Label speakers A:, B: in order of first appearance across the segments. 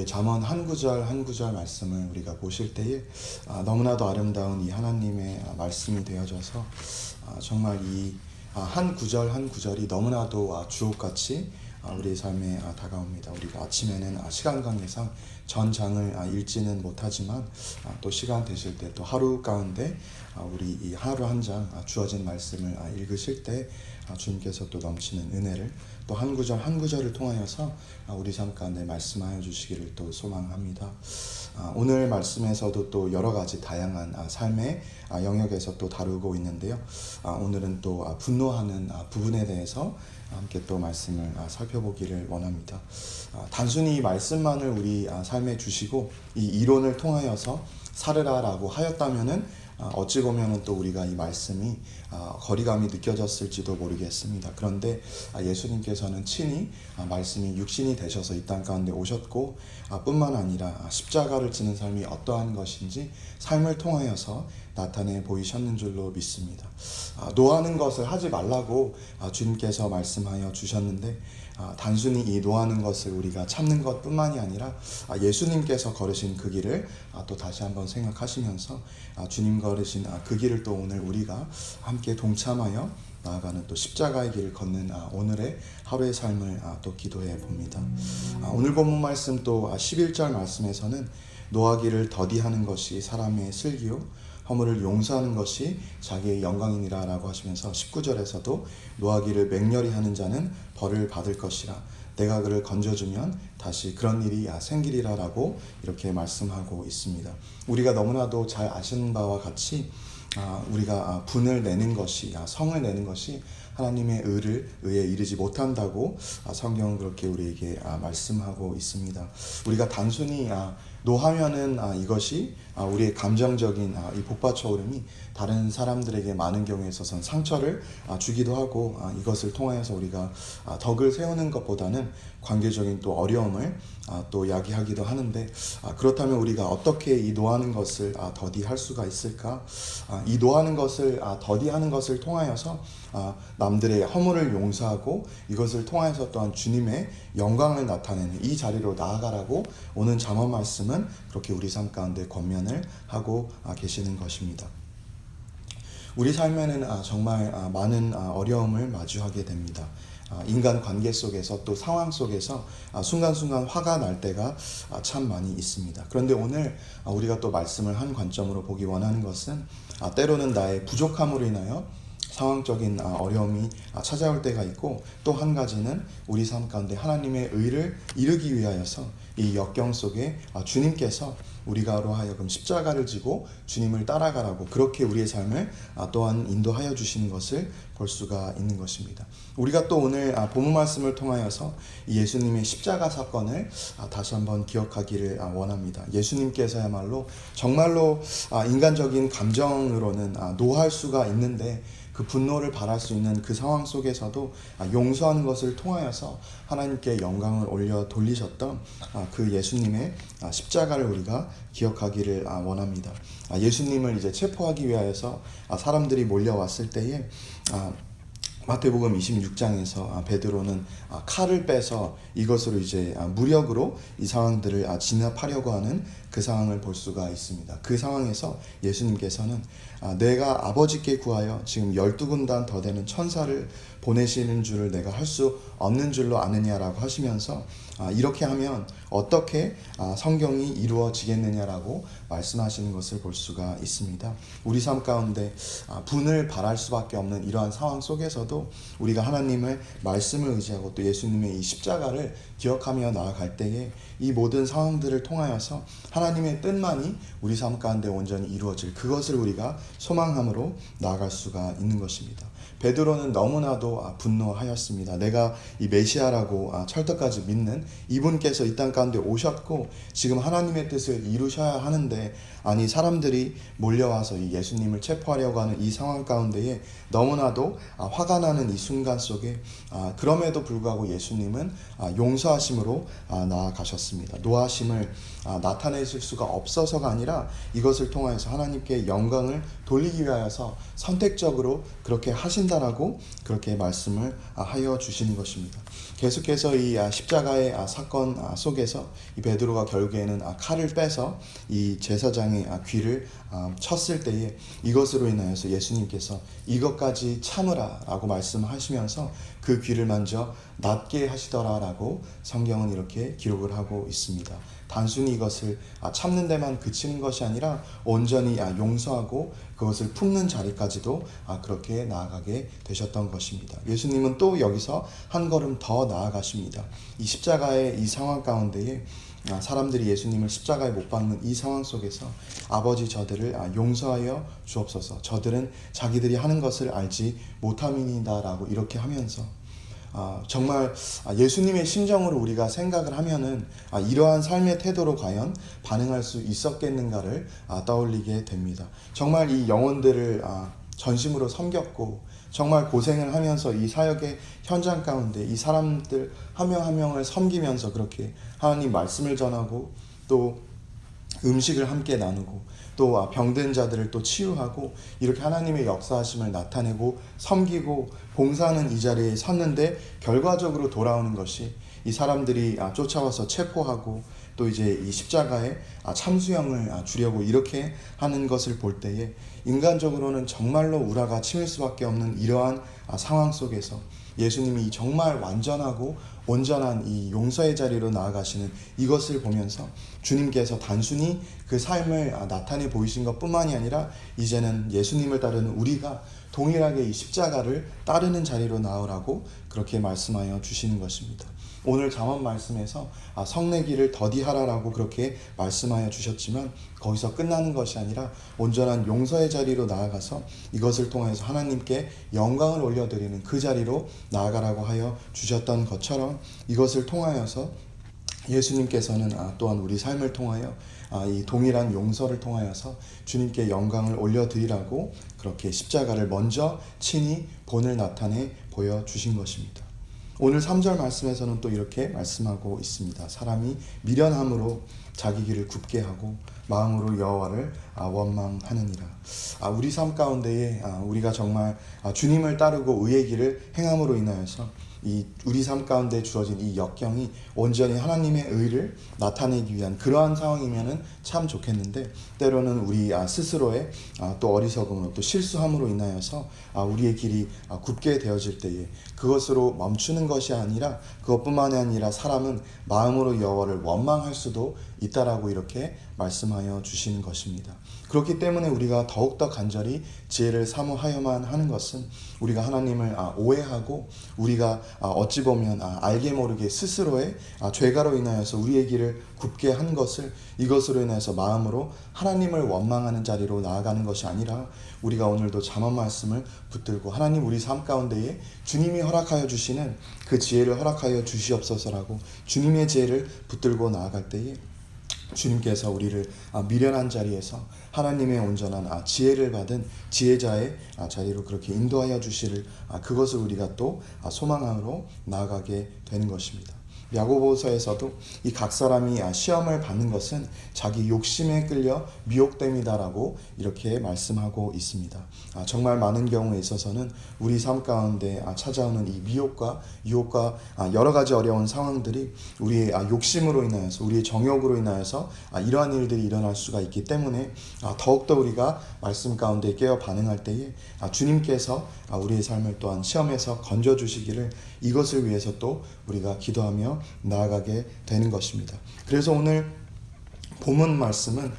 A: 잠언 한 구절 한 구절 말씀을 우리가 보실 때에 너무나도 아름다운 이 하나님의 말씀이 되어져서 정말 이 한 구절 한 구절이 너무나도 주옥같이 우리의 삶에 다가옵니다. 우리가 아침에는 시간 관계상 전 장을 읽지는 못하지만 또 시간 되실 때 또 하루 가운데 우리 이 하루 한 장 주어진 말씀을 읽으실 때 주님께서 또 넘치는 은혜를 또 한 구절 한 구절을 통하여서 우리 삶 가운데 말씀하여 주시기를 또 소망합니다. 오늘 말씀에서도 또 여러 가지 다양한 삶의 영역에서 또 다루고 있는데요. 오늘은 또 분노하는 부분에 대해서 함께 또 말씀을 살펴보기를 원합니다. 단순히 말씀만을 우리 삶에 주시고 이 이론을 통하여서 살으라라고 하였다면은 어찌 보면은 또 우리가 이 말씀이 거리감이 느껴졌을지도 모르겠습니다. 그런데 예수님께서는 친히 말씀이 육신이 되셔서 이 땅 가운데 오셨고 뿐만 아니라 십자가를 지는 삶이 어떠한 것인지 삶을 통하여서 나타내 보이셨는 줄로 믿습니다. 노하는 것을 하지 말라고 주님께서 말씀하여 주셨는데 단순히 이 노하는 것을 우리가 참는 것뿐만이 아니라 예수님께서 걸으신 그 길을 또 다시 한번 생각하시면서 주님 걸으신 그 길을 또 오늘 우리가 함께 동참하여 나아가는 또 십자가의 길을 걷는 오늘의 하루의 삶을 또 기도해 봅니다. 오늘 본문 말씀 또 11절 말씀에서는 노하기를 더디하는 것이 사람의 슬기요 허물을 용서하는 것이 자기의 영광이니라 라고 하시면서 19절에서도 노하기를 맹렬히 하는 자는 벌을 받을 것이라 내가 그를 건져주면 다시 그런 일이 생기리라 라고 이렇게 말씀하고 있습니다. 우리가 너무나도 잘 아시는 바와 같이 우리가 분을 내는 것이 성을 내는 것이 하나님의 의에 이르지 못한다고 성경은 그렇게 우리에게 말씀하고 있습니다. 우리가 단순히 노하면은 이것이 우리의 감정적인 이 복받쳐 오름이 다른 사람들에게 많은 경우에 있어서는 상처를 주기도 하고 이것을 통하여서 우리가 덕을 세우는 것보다는 관계적인 또 어려움을 또 야기하기도 하는데 그렇다면 우리가 어떻게 이 노하는 것을 더디할 수가 있을까? 이 노하는 것을 더디하는 것을 통하여서 남들의 허물을 용서하고 이것을 통하여서 또한 주님의 영광을 나타내는 이 자리로 나아가라고 오는 잠언 말씀은 그렇게 우리 삶 가운데 권면을 하고 계시는 것입니다. 우리 삶에는 정말 많은 어려움을 마주하게 됩니다. 인간 관계 속에서 또 상황 속에서 순간순간 화가 날 때가 참 많이 있습니다. 그런데 오늘 우리가 또 말씀을 한 관점으로 보기 원하는 것은 때로는 나의 부족함으로 인하여 상황적인 어려움이 찾아올 때가 있고 또 한 가지는 우리 삶 가운데 하나님의 의를 이루기 위하여서 이 역경 속에 주님께서 우리가로 하여금 십자가를 지고 주님을 따라가라고 그렇게 우리의 삶을 또한 인도하여 주시는 것을 볼 수가 있는 것입니다. 우리가 또 오늘 본문 말씀을 통하여서 예수님의 십자가 사건을 다시 한번 기억하기를 원합니다. 예수님께서야말로 정말로 인간적인 감정으로는 노할 수가 있는데 그 분노를 발할 수 있는 그 상황 속에서도 용서하는 것을 통하여서 하나님께 영광을 올려 돌리셨던 그 예수님의 십자가를 우리가 기억하기를 원합니다. 예수님을 이제 체포하기 위하여서 사람들이 몰려왔을 때에 마태복음 26장에서 베드로는 칼을 빼서 이것으로 이제 무력으로 이 상황들을 진압하려고 하는 그 상황을 볼 수가 있습니다. 그 상황에서 예수님께서는 내가 아버지께 구하여 지금 12군단 더 되는 천사를 보내시는 줄을 내가 할 수 없는 줄로 아느냐라고 하시면서 이렇게 하면 어떻게 성경이 이루어지겠느냐라고 말씀하시는 것을 볼 수가 있습니다. 우리 삶 가운데 분을 발할 수밖에 없는 이러한 상황 속에서도 우리가 하나님의 말씀을 의지하고 또 예수님의 이 십자가를 기억하며 나아갈 때에 이 모든 상황들을 통하여서 하나님의 뜻만이 우리 삶 가운데 온전히 이루어질 그것을 우리가 소망함으로 나아갈 수가 있는 것입니다. 베드로는 너무나도 분노하였습니다. 내가 이 메시아라고 철떡까지 믿는 이분께서 이 땅 가운데 오셨고 지금 하나님의 뜻을 이루셔야 하는데 아니 사람들이 몰려와서 이 예수님을 체포하려고 하는 이 상황 가운데에 너무나도 화가 나는 이 순간 속에 그럼에도 불구하고 예수님은 용서하심으로 나아가셨습니다. 노하심을 나타내실 수가 없어서가 아니라 이것을 통하여서 하나님께 영광을 돌리기 위하여서 선택적으로 그렇게 하신다라고 그렇게 말씀을 하여 주시는 것입니다. 계속해서 이 십자가의 사건 속에서 이 베드로가 결국에는 칼을 빼서 이 제사장의 귀를 쳤을 때에 이것으로 인하여서 예수님께서 이것까지 참으라 라고 말씀하시면서 그 귀를 만져 낫게 하시더라 라고 성경은 이렇게 기록을 하고 있습니다. 단순히 이것을 참는 데만 그치는 것이 아니라 온전히 용서하고 그것을 품는 자리까지도 그렇게 나아가게 되셨던 것입니다. 예수님은 또 여기서 한 걸음 더 나아가십니다. 이 십자가의 이 상황 가운데에 사람들이 예수님을 십자가에 못 박는 이 상황 속에서 아버지 저들을 용서하여 주옵소서. 저들은 자기들이 하는 것을 알지 못함이니이다 라고 이렇게 하면서 정말 예수님의 심정으로 우리가 생각을 하면은 이러한 삶의 태도로 과연 반응할 수 있었겠는가를 떠올리게 됩니다. 정말 이 영혼들을 전심으로 섬겼고 정말 고생을 하면서 이 사역의 현장 가운데 이 사람들 한 명 한 명을 섬기면서 그렇게 하나님 말씀을 전하고 또 음식을 함께 나누고 또 병든 자들을 또 치유하고 이렇게 하나님의 역사하심을 나타내고 섬기고 봉사하는 이 자리에 섰는데 결과적으로 돌아오는 것이 이 사람들이 쫓아와서 체포하고 또 이제 이 십자가에 참수형을 주려고 이렇게 하는 것을 볼 때에 인간적으로는 정말로 우라가 치밀 수밖에 없는 이러한 상황 속에서 예수님이 정말 완전하고 온전한 이 용서의 자리로 나아가시는 이것을 보면서 주님께서 단순히 그 삶을 나타내 보이신 것뿐만이 아니라 이제는 예수님을 따르는 우리가 동일하게 이 십자가를 따르는 자리로 나오라고 그렇게 말씀하여 주시는 것입니다. 오늘 잠언 말씀에서 성내기를 더디하라라고 그렇게 말씀하여 주셨지만 거기서 끝나는 것이 아니라 온전한 용서의 자리로 나아가서 이것을 통해서 하나님께 영광을 올려드리는 그 자리로 나아가라고 하여 주셨던 것처럼 이것을 통하여서 예수님께서는 또한 우리 삶을 통하여 이 동일한 용서를 통하여서 주님께 영광을 올려드리라고 그렇게 십자가를 먼저 친히 본을 나타내 보여주신 것입니다. 오늘 3절 말씀에서는 또 이렇게 말씀하고 있습니다. 사람이 미련함으로 자기 길을 굽게 하고 마음으로 여호와를 원망하느니라. 우리 삶 가운데에 우리가 정말 주님을 따르고 의의 길을 행함으로 인하여서 이 우리 삶 가운데 주어진 이 역경이 온전히 하나님의 의를 나타내기 위한 그러한 상황이면은 참 좋겠는데 때로는 우리 스스로의 또 어리석음으로 또 실수함으로 인하여서 우리의 길이 굽게 되어질 때에 그것으로 멈추는 것이 아니라 그것뿐만이 아니라 사람은 마음으로 여호와를 원망할 수도 있다라고 이렇게 말씀하여 주시는 것입니다. 그렇기 때문에 우리가 더욱더 간절히 지혜를 사모하여만 하는 것은 우리가 하나님을 오해하고 우리가 어찌 보면 알게 모르게 스스로의 죄가로 인하여서 우리의 길을 굽게 한 것을 이것으로 인해서 마음으로 하나님을 원망하는 자리로 나아가는 것이 아니라 우리가 오늘도 잠언 말씀을 붙들고 하나님 우리 삶 가운데에 주님이 허락하여 주시는 그 지혜를 허락하여 주시옵소서라고 주님의 지혜를 붙들고 나아갈 때에 주님께서 우리를 미련한 자리에서 하나님의 온전한 지혜를 받은 지혜자의 자리로 그렇게 인도하여 주시를 그것을 우리가 또 소망으로 나아가게 되는 것입니다. 야고보서에서도 이 각 사람이 시험을 받는 것은 자기 욕심에 끌려 미혹됨이다라고 이렇게 말씀하고 있습니다. 정말 많은 경우에 있어서는 우리 삶 가운데 찾아오는 이 미혹과 유혹과 여러 가지 어려운 상황들이 우리의 욕심으로 인하여서 우리의 정욕으로 인하여서 이러한 일들이 일어날 수가 있기 때문에 더욱더 우리가 말씀 가운데 깨어 반응할 때에 주님께서 우리의 삶을 또한 시험에서 건져주시기를 이것을 위해서 또 우리가 기도하며 나아가게 되는 것입니다. 그래서 오늘 본문 말씀은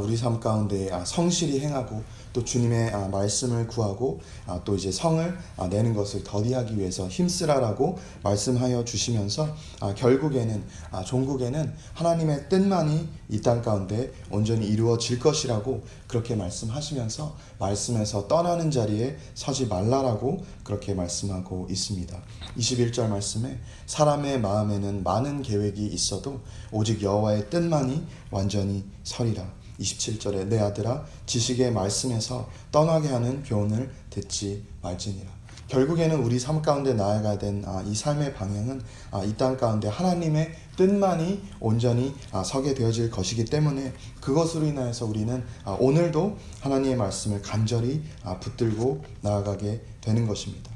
A: 우리 삶 가운데 성실히 행하고 또 주님의 말씀을 구하고 또 이제 성을 내는 것을 더디하기 위해서 힘쓰라라고 말씀하여 주시면서 결국에는 종국에는 하나님의 뜻만이 이 땅 가운데 온전히 이루어질 것이라고 그렇게 말씀하시면서 말씀에서 떠나는 자리에 서지 말라라고 그렇게 말씀하고 있습니다. 21절 말씀에 사람의 마음에는 많은 계획이 있어도 오직 여호와의 뜻만이 완전히 서리라. 27절에 내 아들아 지식의 말씀에서 떠나게 하는 교훈을 듣지 말지니라. 결국에는 우리 삶 가운데 나아가야 된 이 삶의 방향은 이 땅 가운데 하나님의 뜻만이 온전히 서게 되어질 것이기 때문에 그것으로 인하여서 우리는 오늘도 하나님의 말씀을 간절히 붙들고 나아가게 되는 것입니다.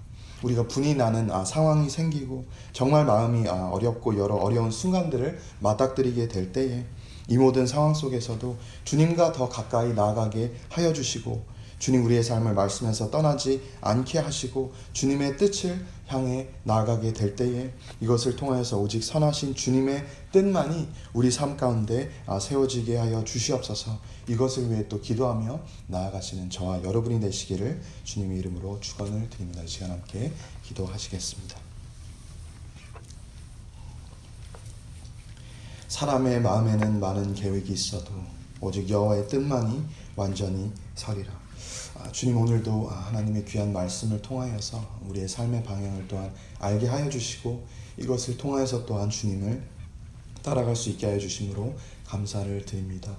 A: 우리가 분이 나는 상황이 생기고 정말 마음이 어렵고 여러 어려운 순간들을 맞닥뜨리게 될 때에 이 모든 상황 속에서도 주님과 더 가까이 나아가게 하여 주시고 주님 우리의 삶을 말씀에서 떠나지 않게 하시고 주님의 뜻을 향해 나아가게 될 때에 이것을 통하여서 오직 선하신 주님의 뜻만이 우리 삶 가운데 세워지게 하여 주시옵소서. 이것을 위해 또 기도하며 나아가시는 저와 여러분이 되시기를 주님의 이름으로 축원을 드립니다. 이 시간 함께 기도하시겠습니다. 사람의 마음에는 많은 계획이 있어도 오직 여호와의 뜻만이 완전히 서리라. 주님 오늘도 하나님의 귀한 말씀을 통하여서 우리의 삶의 방향을 또한 알게 하여 주시고 이것을 통하여서 또한 주님을 따라갈 수 있게 하여 주심으로 감사를 드립니다.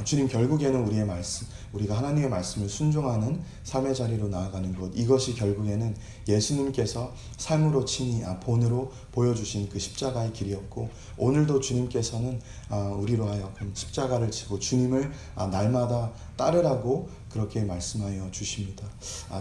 A: 주님 결국에는 우리의 말씀, 우리가 하나님의 말씀을 순종하는 삶의 자리로 나아가는 것, 이것이 결국에는 예수님께서 삶으로 친히 본으로 보여주신 그 십자가의 길이었고 오늘도 주님께서는 우리로 하여금 십자가를 지고 주님을 날마다 따르라고 그렇게 말씀하여 주십니다.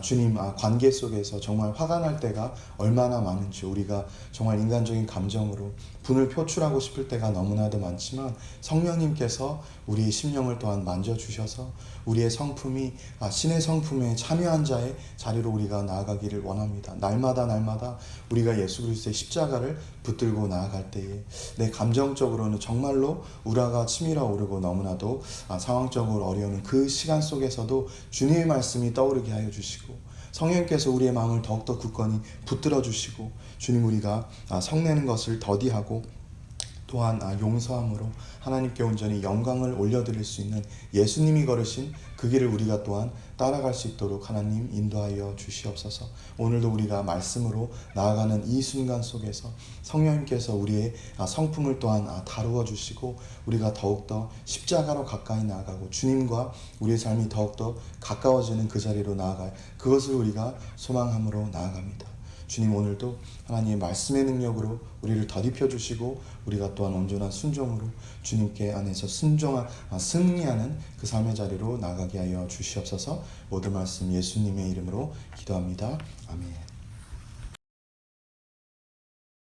A: 주님 관계 속에서 정말 화가 날 때가 얼마나 많은지 우리가 정말 인간적인 감정으로 분을 표출하고 싶을 때가 너무나도 많지만 성령님께서 우리의 심령을 또한 만져주셔서 우리의 성품이 신의 성품에 참여한 자의 자리로 우리가 나아가기를 원합니다. 날마다 우리가 예수 그리스도의 십자가를 붙들고 나아갈 때에 내 감정적으로는 정말로 우라가 치밀어 오르고 너무나도 상황적으로 어려운 그 시간 속에서도 주님의 말씀이 떠오르게 하여 주시고 성령께서 우리의 마음을 더욱더 굳건히 붙들어 주시고 주님 우리가 성내는 것을 더디하고 또한 용서함으로 하나님께 온전히 영광을 올려드릴 수 있는 예수님이 걸으신 그 길을 우리가 또한 따라갈 수 있도록 하나님 인도하여 주시옵소서. 오늘도 우리가 말씀으로 나아가는 이 순간 속에서 성령님께서 우리의 성품을 또한 다루어 주시고 우리가 더욱더 십자가로 가까이 나아가고 주님과 우리의 삶이 더욱더 가까워지는 그 자리로 나아갈 그것을 우리가 소망함으로 나아갑니다. 주님 오늘도 하나님의 말씀의 능력으로 우리를 더딥혀 주시고 우리가 또한 온전한 순종으로 주님께 안에서 승리하는 그 삶의 자리로 나가게 하여 주시옵소서. 모든 말씀 예수님의 이름으로 기도합니다. 아멘.